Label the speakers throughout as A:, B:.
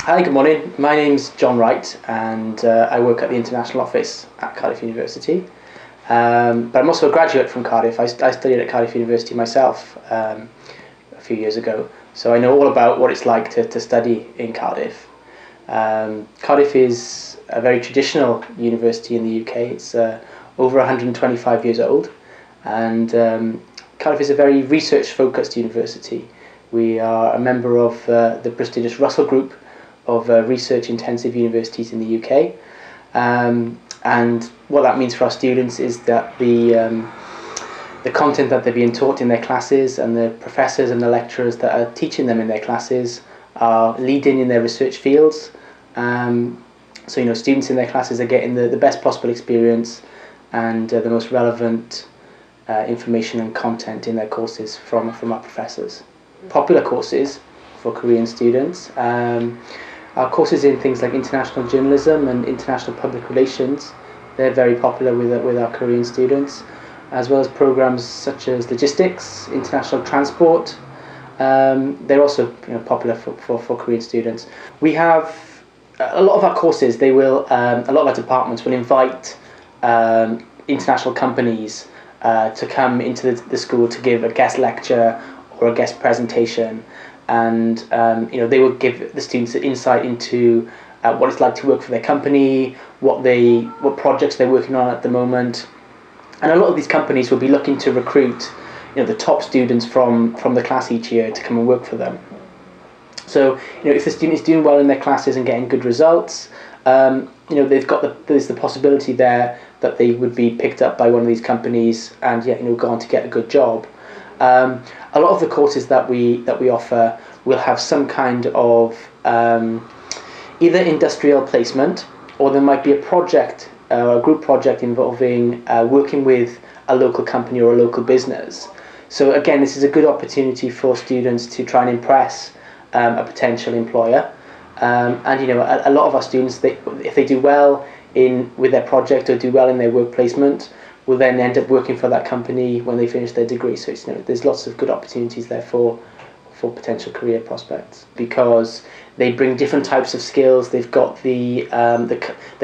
A: Hi, good morning. My name's John Wright and I work at the International Office at Cardiff University. But I'm also a graduate from Cardiff. I studied at Cardiff University myself a few years ago, so I know all about what it's like to study in Cardiff. Cardiff is a very traditional university in the UK. It's over 125 years old, and Cardiff is a very research-focused university. We are a member of the prestigious Russell Group of research-intensive universities in the UK, and what that means for our students is that the content that they're being taught in their classes and the professors and the lecturers that are teaching them in their classes are leading in their research fields. So students in their classes are getting the best possible experience and the most relevant information and content in their courses from our professors. Popular courses for Korean students. Our courses in things like international journalism and international public relations, they're very popular with our Korean students, as well as programs such as logistics, international transport. They're also popular for Korean students. We have a lot of our courses, a lot of our departments will invite international companies to come into the school to give a guest lecture or a guest presentation. And they will give the students an insight into what it's like to work for their company, what projects they're working on at the moment, and a lot of these companies will be looking to recruit the top students from the class each year to come and work for them. So if the student is doing well in their classes and getting good results, there's the possibility there that they would be picked up by one of these companies and go on to get a good job. A lot of the courses that we offer will have some kind of either industrial placement, or there might be a project, a group project involving working with a local company or a local business. So again, this is a good opportunity for students to try and impress a potential employer. And a lot of our students, if they do well with their project or do well in their work placement, will then end up working for that company when they finish their degree. So there's lots of good opportunities there for potential career prospects, because they bring different types of skills. They've got the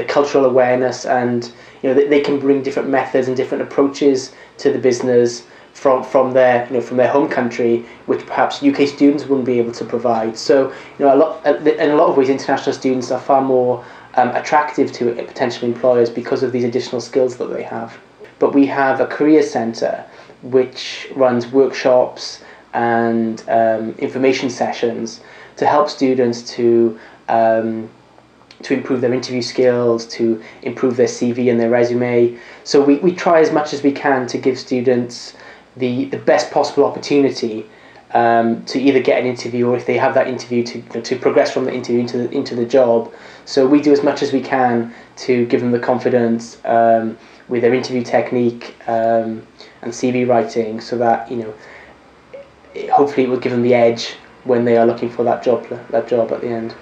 A: cultural awareness, and they can bring different methods and different approaches to the business from their home country, which perhaps UK students wouldn't be able to provide. So in a lot of ways, international students are far more attractive to potential employers because of these additional skills that they have. But we have a career centre which runs workshops and information sessions to help students to improve their interview skills, to improve their CV and their resume. So we try as much as we can to give students the best possible opportunity to either get an interview, or if they have that interview, to progress from the interview into the job. So we do as much as we can to give them the confidence with their interview technique and CV writing, so that hopefully it will give them the edge when they are looking for that job at the end.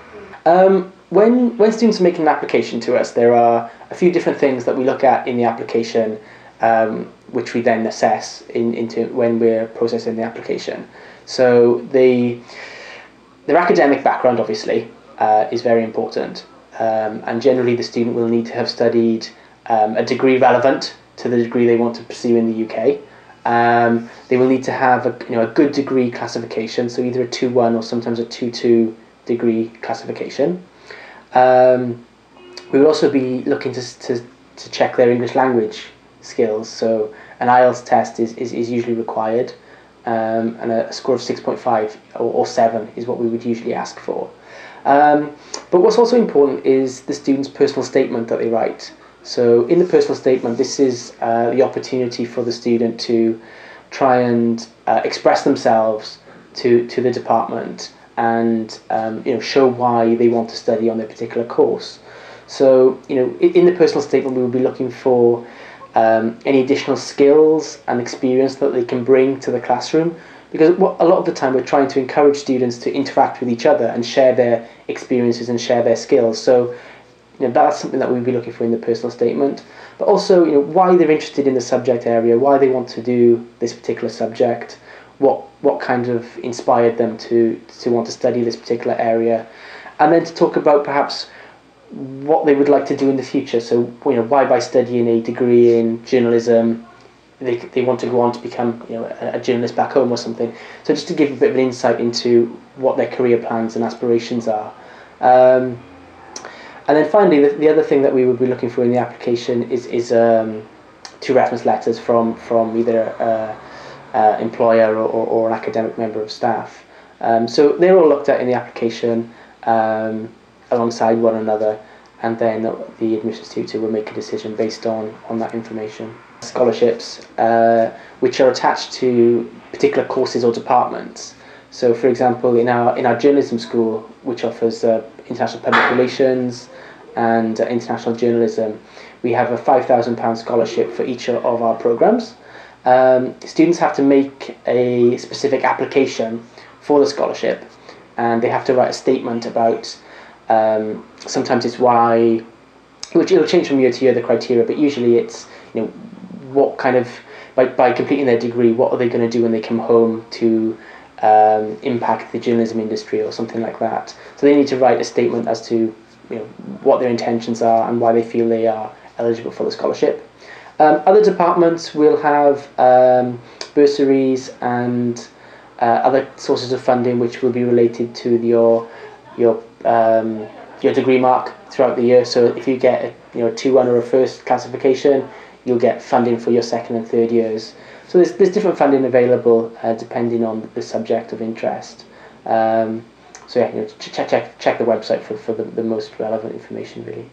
A: When students are making an application to us, there are a few different things that we look at in the application, which we then assess into when we're processing the application. So their academic background obviously is very important, and generally the student will need to have studied a degree relevant to the degree they want to pursue in the UK. They will need to have a good degree classification, so either a 2-1 or sometimes a 2-2 degree classification. We will also be looking to check their English language skills, so an IELTS test is usually required, and a score of 6.5 or 7 is what we would usually ask for. But what's also important is the student's personal statement that they write. So in the personal statement, this is the opportunity for the student to try and express themselves to the department and show why they want to study on their particular course. So in the personal statement, we will be looking for any additional skills and experience that they can bring to the classroom, because a lot of the time we're trying to encourage students to interact with each other and share their experiences and share their skills. So that's something that we'll be looking for in the personal statement. But also why they're interested in the subject area, why they want to do this particular subject, what kind of inspired them to want to study this particular area, and then to talk about perhaps what they would like to do in the future. So, why by studying a degree in journalism, they want to go on to become, a journalist back home or something. So just to give a bit of an insight into what their career plans and aspirations are. And then finally, the other thing that we would be looking for in the application is 2 reference letters from either employer or an academic member of staff. So they're all looked at in the application alongside one another, and then the admissions tutor will make a decision based on that information. Scholarships which are attached to particular courses or departments. So, for example, in our journalism school, which offers international public relations and international journalism, we have a £5,000 scholarship for each of our programs. Students have to make a specific application for the scholarship, and they have to write a statement about. Sometimes it's why, which it'll change from year to year, the criteria, but usually it's what kind of, by completing their degree, what are they going to do when they come home to impact the journalism industry or something like that. So they need to write a statement as to what their intentions are and why they feel they are eligible for the scholarship. Other departments will have bursaries and other sources of funding which will be related to your degree mark throughout the year. So if you get a 2-1 or a first classification, you'll get funding for your 2nd and 3rd years. So there's different funding available depending on the subject of interest. So yeah, check the website for the most relevant information, really.